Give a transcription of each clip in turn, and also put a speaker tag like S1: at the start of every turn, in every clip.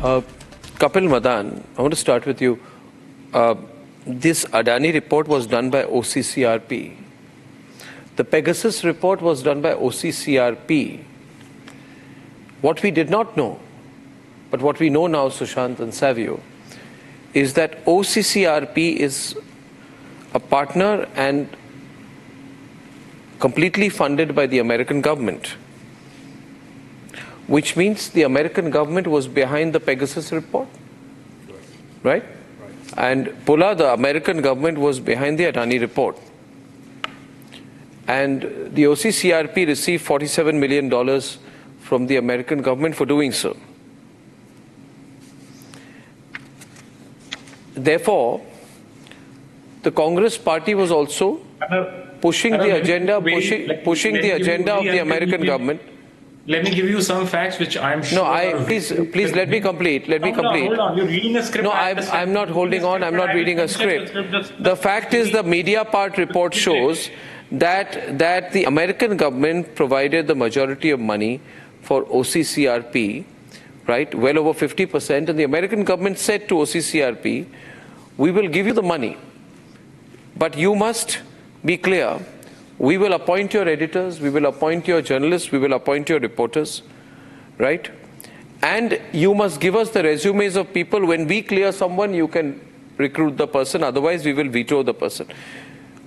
S1: Kapil Madan, I want to start with you. This Adani report was done by OCCRP. The Pegasus report was done by OCCRP. What we did not know, but what we know now, Sushant and Savio, is that OCCRP is a partner and completely funded by the American government, which means the American government was behind the Pegasus report, right? And Pulla, the American government, was behind the Adani report. And the OCCRP received $47 million from the American government for doing so. Therefore, the Congress party was also pushing the agenda, pushing the agenda of the American government.
S2: Let me give you some facts which I'm sure...
S1: No, please let me complete. Let me complete.
S2: Hold on, you're reading a script.
S1: No, I'm not holding on. I'm not reading a script. The fact is the media part report shows that the American government provided the majority of money for OCCRP, right, well over 50%, and the American government said to OCCRP, we will give you the money, but you must be clear. We will appoint your editors, we will appoint your journalists, we will appoint your reporters, right? And you must give us the resumes of people. When we clear someone, you can recruit the person, otherwise we will veto the person.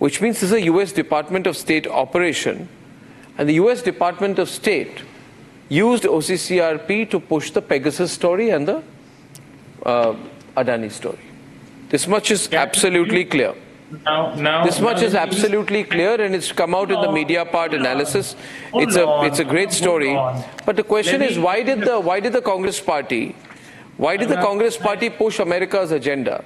S1: Which means this is a US Department of State operation, and the US Department of State used OCCRP to push the Pegasus story and the Adani story. This much is absolutely clear. This much is absolutely clear, and it's come out in the media part analysis. It's a great story. But the question is, why did the Congress party push America's agenda?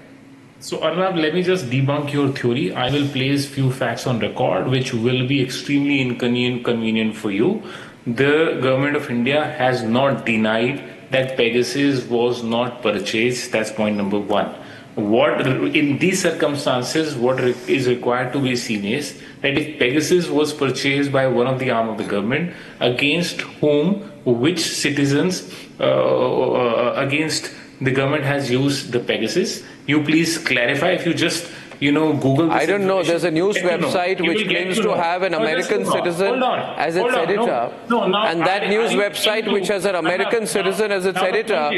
S2: So Arnab, let me just debunk your theory. I will place few facts on record which will be extremely inconvenient for you. The government of India has not denied that Pegasus was not purchased. That's point number one. What in these circumstances, what is required to be seen is that if Pegasus was purchased by one of the arm of the government, against whom, which citizens against the government has used the Pegasus, you please clarify. If you just Google.
S1: I don't know. There's a news website which claims to have an American citizen as its editor. And that news website, which has an American citizen as its editor,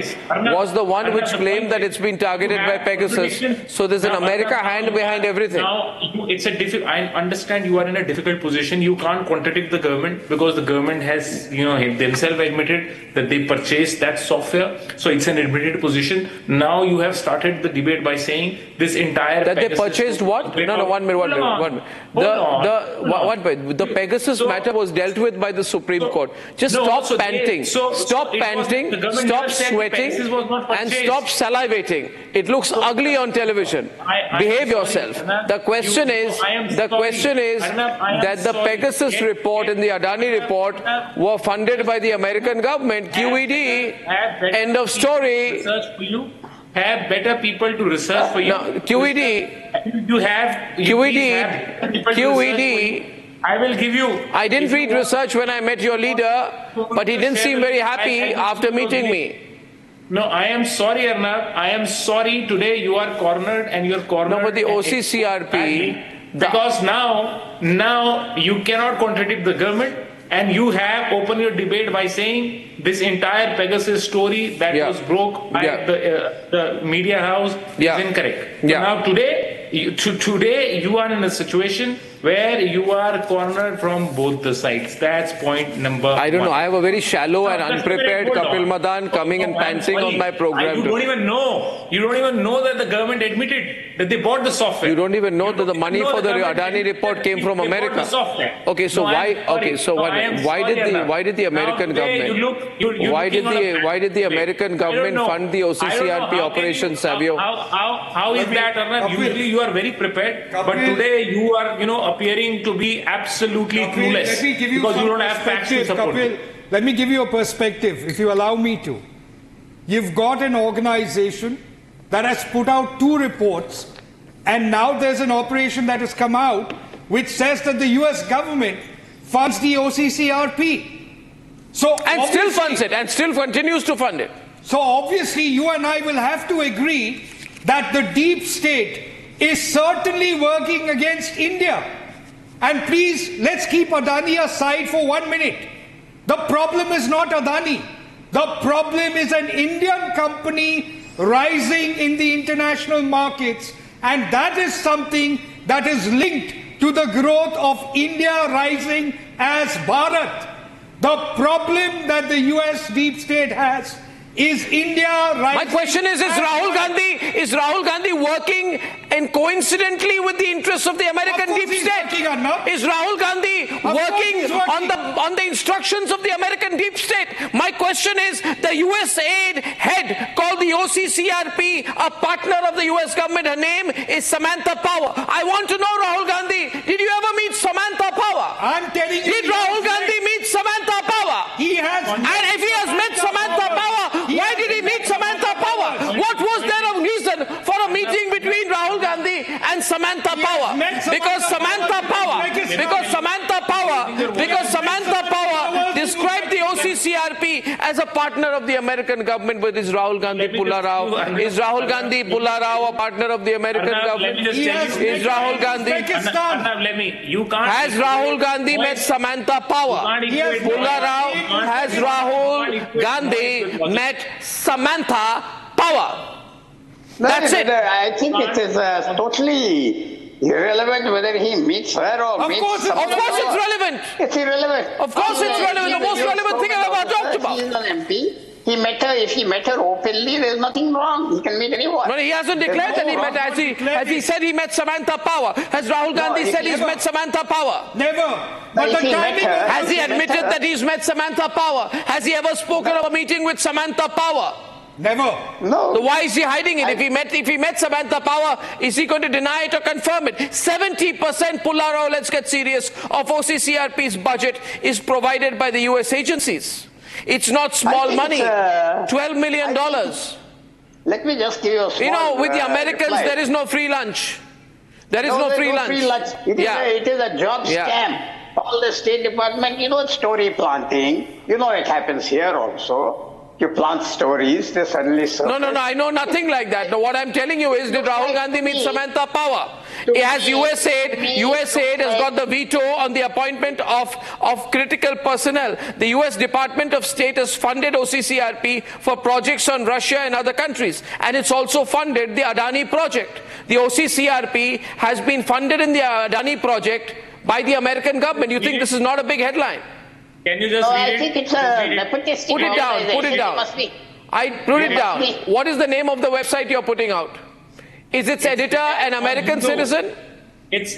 S1: was the one which claimed that it's been targeted by Pegasus. So there's an America hand behind everything.
S2: Now, I understand you are in a difficult position. You can't contradict the government because the government has, themselves admitted that they purchased that software. So it's an admitted position. Now you have started the debate by saying this entire
S1: Purchased what? No, 1 minute, 1 minute. The Pegasus matter was dealt with by the Supreme Court. Just stop panting, stop panting, stop sweating, and stop salivating. It looks ugly on television. Behave yourself. The question is that the Pegasus report and the Adani report were funded by the American government. QED. End of story.
S2: Have better people to research for you.
S1: No, QED.
S2: You have
S1: QED.
S2: I will give you.
S1: I didn't read research when I met your leader, but he didn't seem very happy after meeting me.
S2: No, I am sorry, Arnab. I am sorry. Today you are cornered, and you're cornered.
S1: No, but the OCCRP.
S2: Because now you cannot contradict the government. And you have opened your debate by saying this entire Pegasus story that was broke by the media house is incorrect. So now today you are in a situation where you are cornered from both the sides. That's point number one.
S1: I don't know. I have a very shallow and unprepared Kapil Madan coming and panting on my program.
S2: You don't even know. You don't even know that the government admitted that they bought the software.
S1: You don't even know that the money for the Adani report came from America. Okay, so why did the American government why did the American government fund the OCCRP operation, Savio?
S2: How is that, Arnab? Usually you are very prepared, but today you are appearing to be absolutely clueless because you don't have facts to support it.
S3: Let me give you a perspective, if you allow me to. You've got an organization that has put out 2 reports, and now there's an operation that has come out which says that the US government funds the OCCRP.
S1: And still funds it, and still continues to fund it.
S3: So obviously you and I will have to agree that the deep state is certainly working against India. And please, let's keep Adani aside for 1 minute. The problem is not Adani. The problem is an Indian company rising in the international markets, and that is something that is linked to the growth of India rising as Bharat. The problem that the US deep state has is India rising.
S1: My question is Rahul Gandhi working and coincidentally with the interests of the American deep state? Is Rahul Gandhi working on the instructions of the American deep state? My question is, the US aid head called the OCCRP, a partner of the US government, her name is Samantha Power. I want to know, Rahul Gandhi, did you ever meet Samantha Power?
S3: I'm telling you.
S1: Did Rahul Gandhi meet Samantha Power?
S3: He has.
S1: And if he has met Samantha Power, why did he meet Samantha Power? What was there a reason for a meeting between Rahul Gandhi and Samantha Power? Because Samantha Power described the OCCRP as a partner of the American government. But is Rahul Gandhi Pulla Rao? Is Rahul Gandhi Pulla Rao a partner of the American government? Is Rahul Gandhi? Has Rahul Gandhi met Samantha Power? Pulla Rao, has Rahul Gandhi met Samantha Power? That's it.
S4: I think it is totally irrelevant whether he meets her or meets Samantha.
S1: Of course it's relevant.
S4: It's irrelevant.
S1: Of course it's relevant. The most relevant thing I've ever talked about.
S4: He is an MP. He met her. If he met her openly, there's nothing wrong. He can meet anyone.
S1: No, he hasn't declared that he met. Has he said he met Samantha Power? Has Rahul Gandhi said he's met Samantha Power?
S3: Never. But the timing.
S1: Has he admitted that he's met Samantha Power? Has he ever spoken of a meeting with Samantha Power?
S3: Never.
S4: No.
S1: So why is he hiding it? If he met Samantha Power, is he going to deny it or confirm it? 70%, Pulla Rao, let's get serious, of OCCRP's budget is provided by the US agencies. It's not small money. $12 million.
S4: Let me just give you a small,
S1: you know, with the Americans,
S4: reply.
S1: there is no free lunch. There is no free lunch.
S4: It is a job scam. All the State Department, you know, story planting. You know, it happens here also. You plant stories, they suddenly surface.
S1: No, I know nothing like that. No, what I'm telling you is, did Rahul Gandhi meet Samantha Power? As USAID has got the veto on the appointment of critical personnel. The US Department of State has funded OCCRP for projects on Russia and other countries. And it's also funded the Adani project. The OCCRP has been funded in the Adani project by the American government. You think this is not a big headline?
S2: Can you just read
S4: I think it's a nepotistic
S1: Put it down. Put it down. Put it down. What is the name of the website you're putting out? Is its editor an American citizen?
S2: It's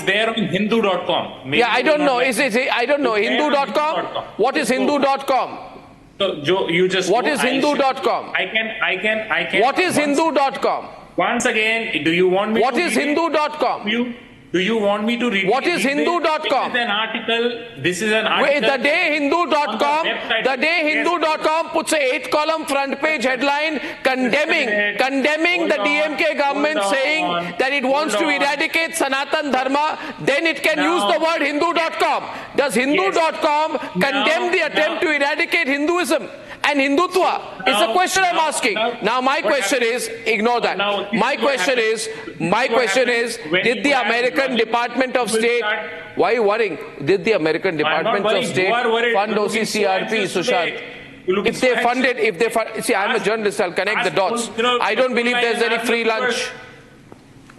S2: there on Hindu.com.
S1: Yeah, I don't know. I don't know. Hindu.com? What is Hindu.com?
S2: So, Joe, you just.
S1: What is Hindu.com?
S2: I can.
S1: What is Hindu.com?
S2: Once again, do you want me
S1: what
S2: to
S1: is Hindu.com?
S2: Do you want me to read?
S1: What is Hindu.com?
S2: This is an article.
S1: The day Hindu.com puts a 8-column front page headline condemning the DMK government, saying that it wants to eradicate Sanatan Dharma, then it can use the word Hindu.com. Does Hindu.com condemn the attempt to eradicate Hinduism and Hindutva? It's a question I'm asking. Now my question is, ignore that. My question is, did the American Department of State, why are you worrying? Did the American Department of State fund OCCRP, Sushant? If they funded, see, I'm a journalist, I'll connect the dots. I don't believe there's any free lunch.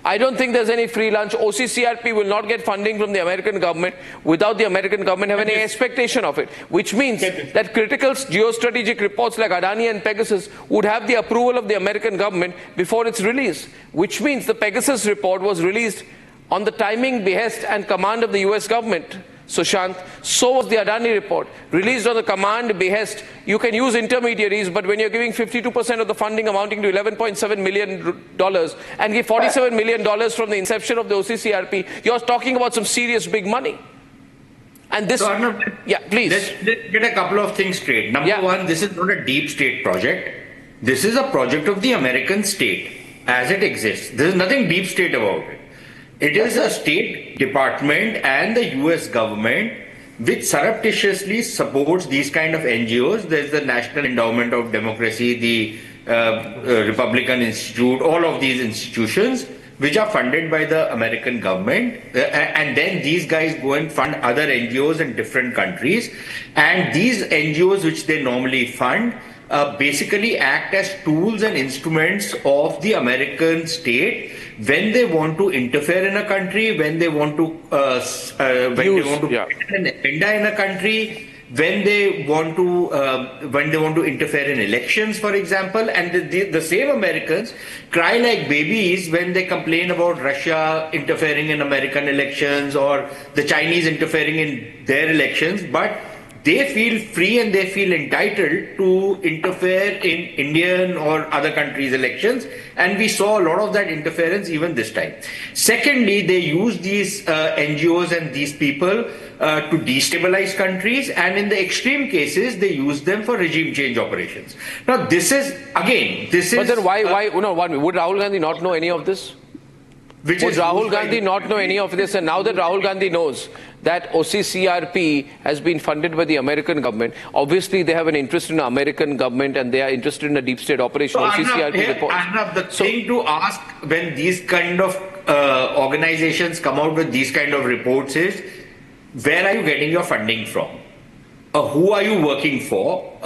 S1: I don't think there's any free lunch. OCCRP will not get funding from the American government without the American government having any expectation of it, which means that critical geostrategic reports like Adani and Pegasus would have the approval of the American government before it's released, which means the Pegasus report was released on the timing, behest and command of the US government, Sushant. So was the Adani report, released on the command, behest. You can use intermediaries, but when you're giving 52% of the funding amounting to $11.7 million and give $47 million from the inception of the OCCRP, you're talking about some serious big money. And this,
S5: so Arnab,
S1: yeah, please.
S5: Let's get a couple of things straight. Number one, this is not a deep state project. This is a project of the American state as it exists. There is nothing deep state about it. It is a State Department and the US government which surreptitiously supports these kind of NGOs. There's the National Endowment of Democracy, the Republican Institute, all of these institutions which are funded by the American government, and then these guys go and fund other NGOs in different countries, and these NGOs which they normally fund basically act as tools and instruments of the American state when they want to interfere in a country, when they want to put an agenda in a country, when they want to interfere in elections, for example. And the same Americans cry like babies when they complain about Russia interfering in American elections or the Chinese interfering in their elections, but they feel free and they feel entitled to interfere in Indian or other countries' elections, and we saw a lot of that interference even this time. Secondly, they use these NGOs and these people to destabilize countries, and in the extreme cases, they use them for regime change operations. Now, this is, again, this is...
S1: But then why would Rahul Gandhi not know any of this? Would Rahul Gandhi not know any of this? And now that Rahul Gandhi knows that OCCRP has been funded by the American government, obviously they have an interest in the American government and they are interested in a deep state operation.
S5: So
S1: OCCRP reports.
S5: Arnab, the thing to ask when these kind of organizations come out with these kind of reports is, where are you getting your funding from? Who are you working for?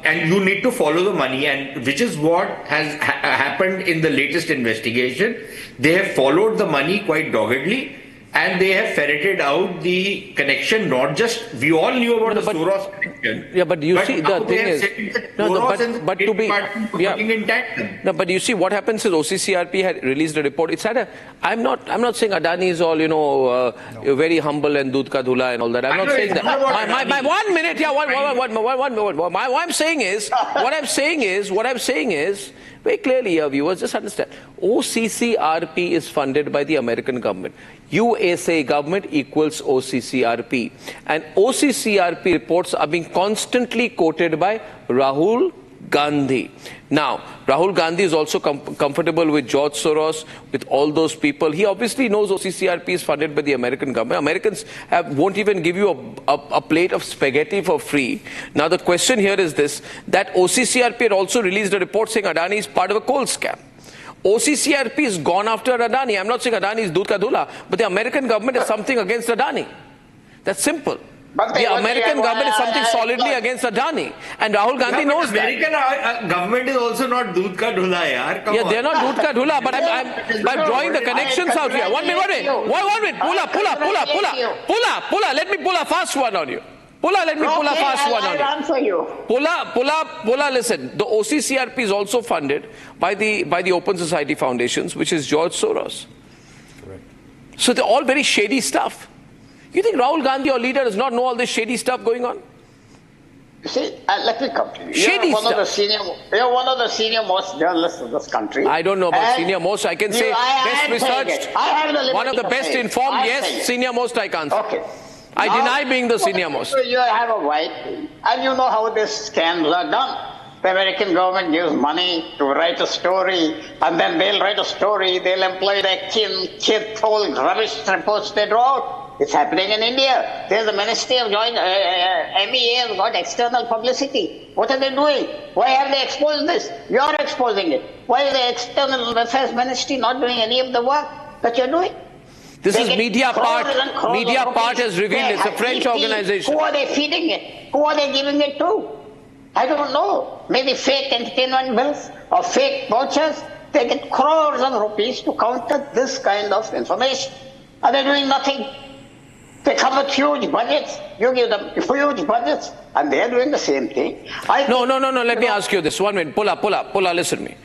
S5: And you need to follow the money, and which is what has happened in the latest investigation. They have followed the money quite doggedly, and they have ferreted out the connection. Not just, we all knew about the Soros connection.
S1: Yeah, but you see, the thing is, but to be, but you see, what happens is OCCRP had released a report. It's had a. I'm not saying Adani is all very humble and Dudh ka dhula and all that. I'm not saying that. My 1 minute, what I'm saying is. Very clearly, your viewers, just understand. OCCRP is funded by the American government. USA government equals OCCRP. And OCCRP reports are being constantly quoted by Rahul Gandhi. Now, Rahul Gandhi is also comfortable with George Soros, with all those people. He obviously knows OCCRP is funded by the American government. Americans won't even give you a plate of spaghetti for free. Now, the question here is this, that OCCRP had also released a report saying Adani is part of a coal scam. OCCRP has gone after Adani. I'm not saying Adani is Dudh ka dhula, but the American government is something against Adani. That's simple. But the American government is something solidly against Adani, and Rahul Gandhi knows that.
S5: American government is also not Dudh ka dhula, yaar.
S1: Yeah, they're not Dudh ka dhula, but I'm drawing the connections out here. 1 minute. Pulla, let me pull a fast one on you. Let me pull a fast one on you. Pulla, listen. The OCCRP is also funded by the Open Society Foundations, which is George Soros. Correct. So they're all very shady stuff. You think Rahul Gandhi, your leader, does not know all this shady stuff going on?
S4: You see, let me come to you. You're one of the senior most journalists in this country.
S1: I don't know about senior most. I can say best researched, one of the best informed. Yes, senior most I can't say. Okay. I deny being the senior most.
S4: You have a right, and you know how these scams are done. The American government gives money to write a story, and then they'll write a story, they'll employ their kid, all rubbish reports they draw out. It's happening in India. There's the Ministry of Joint, MEA has got external publicity. What are they doing? Why have they exposed this? You're exposing it. Why is the External Affairs Ministry not doing any of the work that you're doing?
S1: This is Media Part. Media Part has revealed it's a French organization.
S4: Who are they feeding it? Who are they giving it to? I don't know. Maybe fake entertainment bills or fake vouchers. They get crores of rupees to counter this kind of information. Are they doing nothing? They come with huge budgets. You give them huge budgets, and they're doing the same thing.
S1: No. Let me ask you this. 1 minute. Pulla, listen to me.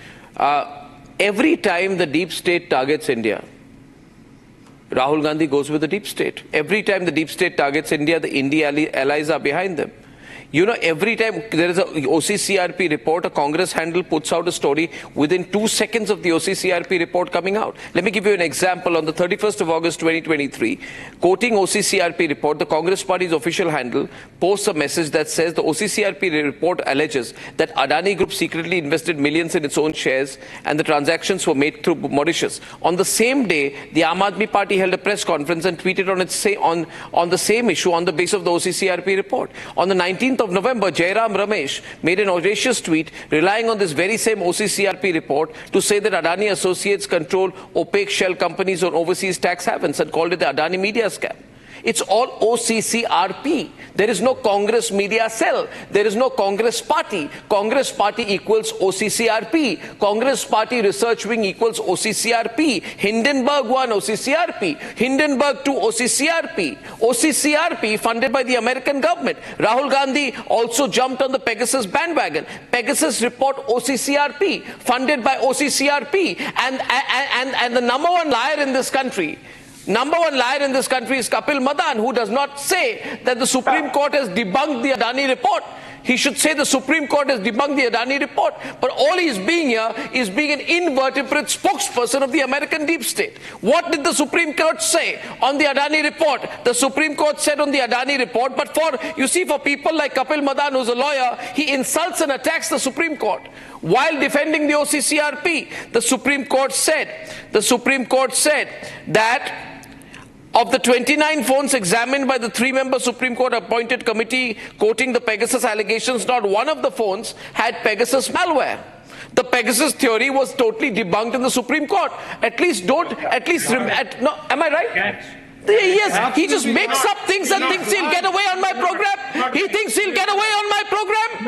S1: Every time the deep state targets India, Rahul Gandhi goes with the deep state. Every time the deep state targets India, the India allies are behind them. You know, every time there is a OCCRP report, a Congress handle puts out a story within 2 seconds of the OCCRP report coming out. Let me give you an example. On the 31st of August 2023, quoting OCCRP report, the Congress Party's official handle posts a message that says the OCCRP report alleges that Adani Group secretly invested millions in its own shares and the transactions were made through Mauritius. On the same day, the Aam Aadmi Party held a press conference and tweeted on the same issue on the basis of the OCCRP report. On the 19th of November, Jairam Ramesh made an audacious tweet relying on this very same OCCRP report to say that Adani associates control opaque shell companies on overseas tax havens and called it the Adani media scam. It's all OCCRP. There is no Congress media cell. There is no Congress party. Congress party equals OCCRP. Congress party research wing equals OCCRP. Hindenburg 1, OCCRP. Hindenburg 2, OCCRP. OCCRP funded by the American government. Rahul Gandhi also jumped on the Pegasus bandwagon. Pegasus report OCCRP, funded by OCCRP. And the number one liar in this country, is Kapil Madan, who does not say that the Supreme Court has debunked the Adani report. He should say the Supreme Court has debunked the Adani report. But all he's being here is being an invertebrate spokesperson of the American deep state. What did the Supreme Court say on the Adani report? The Supreme Court said on the Adani report, but for people like Kapil Madan, who's a lawyer, he insults and attacks the Supreme Court. While defending the OCCRP, the Supreme Court said that of the 29 phones examined by the 3-member Supreme Court appointed committee quoting the Pegasus allegations, not one of the phones had Pegasus malware. The Pegasus theory was totally debunked in the Supreme Court. Am I right? Yes, he just makes up things and thinks he'll get away on my program. He thinks he'll get away on my program.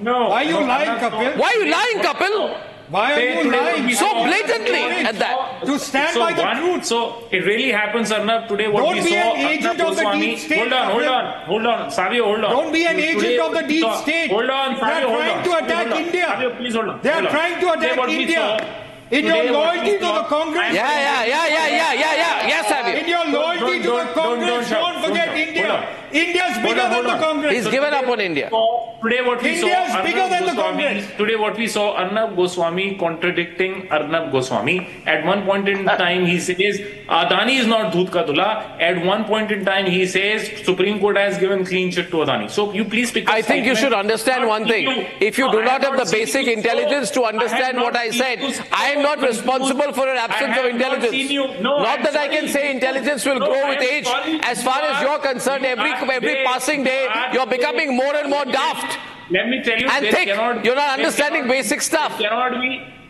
S2: No.
S3: Why are you lying, Kapil?
S1: Why are you lying, Kapil?
S3: Why are you lying
S1: so blatantly at that?
S3: To stand by the truth.
S2: So it really happens, Arnab. Today what we saw.
S3: Don't be an agent of the deep state.
S2: Hold on. Savio, hold on.
S3: Don't be an agent of the deep state.
S2: Hold on, Savio,
S3: They are trying to attack India.
S2: Savio, please hold on.
S3: They are trying to attack India. In your loyalty to the Congress.
S1: Yeah, Savio.
S3: In your loyalty to the Congress, don't forget India. India's bigger than the Congress.
S1: He's given up on India.
S2: Today what we
S3: India's
S2: saw,
S3: bigger than the Congress.
S2: Today what we saw, Arnab Goswami contradicting Arnab Goswami. At one point in time he says Adani is not Dhoot Ka Dula. At one point in time he says Supreme Court has given clean chit to Adani. So you please pick up.
S1: I think you should understand one thing. If you do not have the basic intelligence to understand what I said, I am not responsible for an absence of intelligence. Not that I can say intelligence will grow with age. As far as you're concerned, every passing day, you're becoming more and more daft.
S2: Let me tell you,
S1: and thick. You're not understanding basic stuff.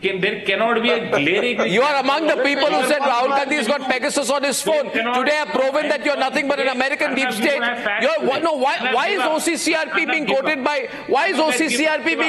S2: There cannot be a glaring...
S1: You are among the people who said Rahul Gandhi has got Pegasus on his phone. Today I have proven that you're nothing but an American deep state. Why is OCCRP being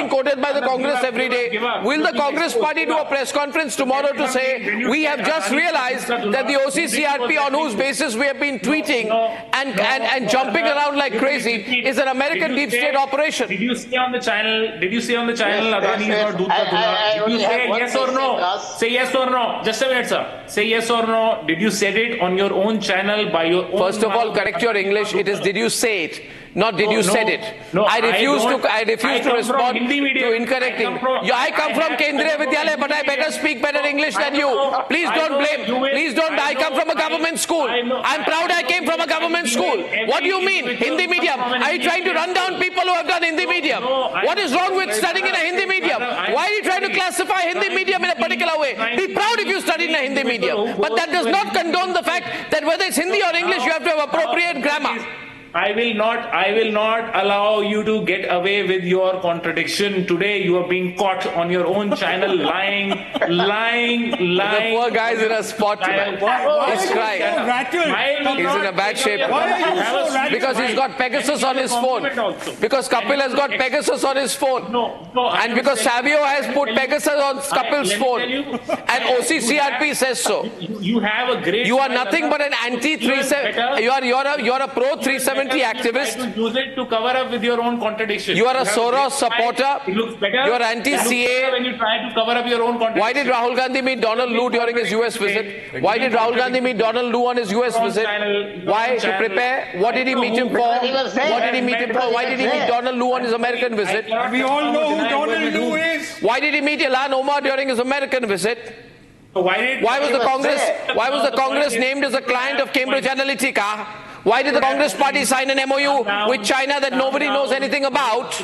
S1: quoted by the Congress every day? Will the Congress party do a press conference tomorrow to say we have just realized that the OCCRP on whose basis we have been tweeting and jumping around like crazy is an American deep state operation?
S2: Did you say on the channel Adani is not Dhoot Ka Dula? Yes or no? Say yes or no. Just a minute, sir. Say yes or no. Did you say it on your own channel by your own?
S1: First of all, correct your English. It is did you say it, not did you said it. No, I refuse to respond to incorrect English. I come from Kendriya Vidyalaya, but I better speak better English than you. Please don't blame. Please don't. I come from a government school. I'm proud I came from a government school. What do you mean? Hindi medium. Are you trying to run down people who have done Hindi medium? What is wrong with studying in a Hindi medium? Why are you trying to classify Hindi medium in a particular way? Be proud if you study in a Hindi medium. But that does not condone the fact that whether it's Hindi or English, you have to have appropriate grammar.
S2: I will not allow you to get away with your contradiction. Today you are being caught on your own channel lying.
S1: The poor guy is in a spot today. He's crying. He's in a bad shape. Because he's got Pegasus on his phone. Because Kapil has got Pegasus on his phone. And because Savio has put Pegasus on Kapil's phone. And OCCRP says so.
S2: You have a great...
S1: You are nothing but an anti-37. You're a pro-377 parliamentary activist.
S2: You try to use it to cover up with your own contradiction.
S1: You are a
S2: have
S1: Soros
S2: great pride.
S1: supporter.
S2: It looks better.
S1: You are
S2: It looks
S1: anti-CA.
S2: better when you try to cover up your own contradiction.
S1: Why did Rahul Gandhi meet Donald Lu during his US visit? Why did Rahul Gandhi meet Donald Lu on his US visit? Why? To prepare? What did he meet him for? What did he meet him for? Why did he meet Donald Lu on his American visit?
S3: We all know who Donald Lu is.
S1: Why did he meet Ilhan Omar during his American visit? Why was the Congress named as a client of Cambridge Analytica? Why did the Congress party sign an MOU with China that nobody knows anything about?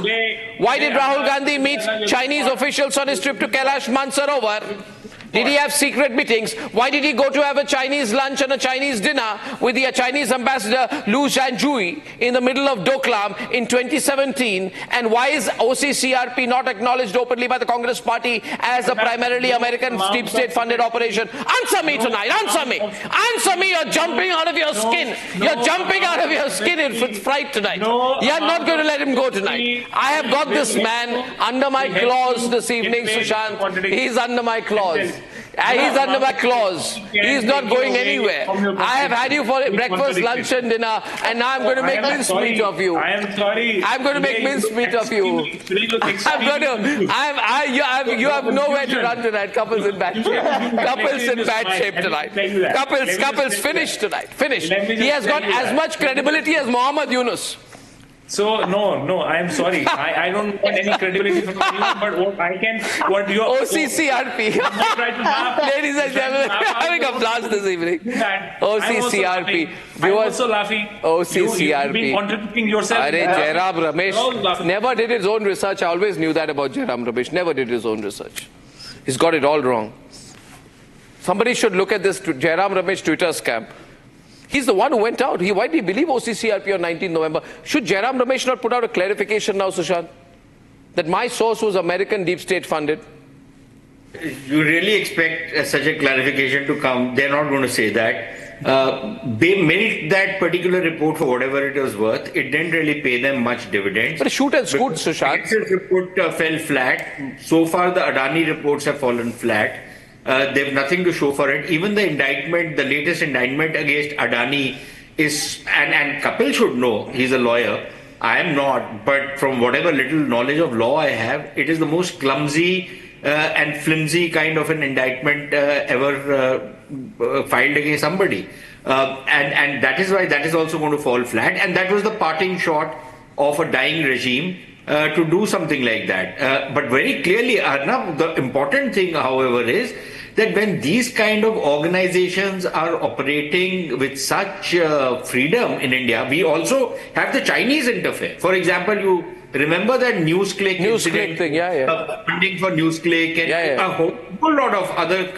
S1: Why did Rahul Gandhi meet Chinese officials on his trip to Kailash Mansarovar? Did he have secret meetings? Why did he go to have a Chinese lunch and a Chinese dinner with the Chinese ambassador Lu Zhanjui in the middle of Doklam in 2017? And why is OCCRP not acknowledged openly by the Congress party as a primarily American deep state funded operation? Answer me tonight. Answer me. Answer me. You're jumping out of your skin. You're jumping out of your skin in fright tonight. You're not going to let him go tonight. I have got this man under my claws this evening, Sushant. He's under my claws. He's under my claws. He's not going anywhere. I have had you for breakfast, lunch and dinner, and now I'm going to make mincemeat of you.
S2: I am sorry.
S1: I'm going to make mincemeat of you. You have nowhere to run tonight. Kapil's in bad shape. Kapil's in bad shape tonight. Kapil's finished tonight. Finished. He has got as much credibility as Muhammad Yunus.
S2: So no, I am sorry. I don't want any credibility from anyone, but what you
S1: OCCRP. Ladies and gentlemen, we're having a blast this evening. OCCRP.
S2: I'm also laughing.
S1: OCCRP.
S2: You've been contradicting yourself.
S1: Jairam Ramesh never did his own research. I always knew that about Jairam Ramesh. Never did his own research. He's got it all wrong. Somebody should look at this Jairam Ramesh Twitter scam. He's the one who went out. Why did he believe OCCRP on 19 November? Should Jairam Ramesh not put out a clarification now, Sushant? That my source was American deep state funded?
S5: You really expect such a clarification to come? They're not going to say that. They milked that particular report for whatever it was worth. It didn't really pay them much dividends.
S1: But shoot and scoot, Sushant.
S5: The Nexus report fell flat. So far, the Adani reports have fallen flat. They have nothing to show for it. Even the indictment, the latest indictment against Adani is, and Kapil should know, he's a lawyer. I am not, but from whatever little knowledge of law I have, it is the most clumsy and flimsy kind of an indictment ever filed against somebody. And that is why that is also going to fall flat. And that was the parting shot of a dying regime. To do something like that. But very clearly, Arnab, the important thing, however, is that when these kind of organizations are operating with such freedom in India, we also have the Chinese interfere. For example, you remember that NewsClick incident,
S1: thing,
S5: funding for NewsClick, and a whole lot of other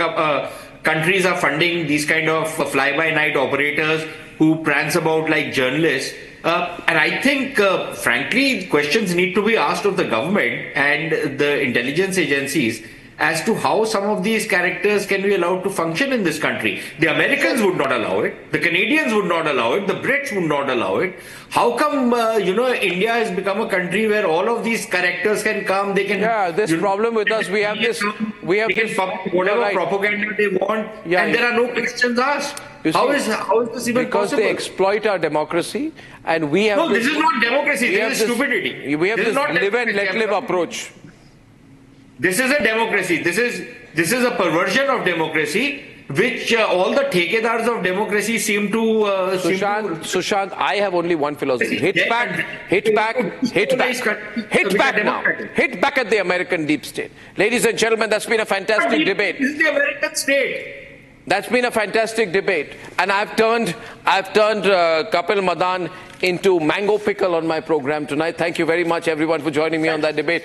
S5: countries are funding these kind of fly-by-night operators who prance about like journalists. And I think, frankly, questions need to be asked of the government and the intelligence agencies as to how some of these characters can be allowed to function in this country. The Americans would not allow it. The Canadians would not allow it. The Brits would not allow it. How come, India has become a country where all of these characters can come? They can.
S1: Yeah, this problem with us, we have this.
S5: Whatever propaganda they want, and there are no questions asked. How is this even
S1: because
S5: possible?
S1: They exploit our democracy, and we have.
S5: No, this is not democracy. This is stupidity.
S1: We have this live and let live approach.
S5: This is a democracy. This is a perversion of democracy, which all the takedars of democracy seem to.
S1: Sushant, I have only one philosophy: hit back now, hit back at the American deep state. Ladies and gentlemen, that's been a fantastic debate.
S5: This is the American state.
S1: That's been a fantastic debate, and I've turned Kapil Madan into mango pickle on my program tonight. Thank you very much, everyone, for joining me on that debate.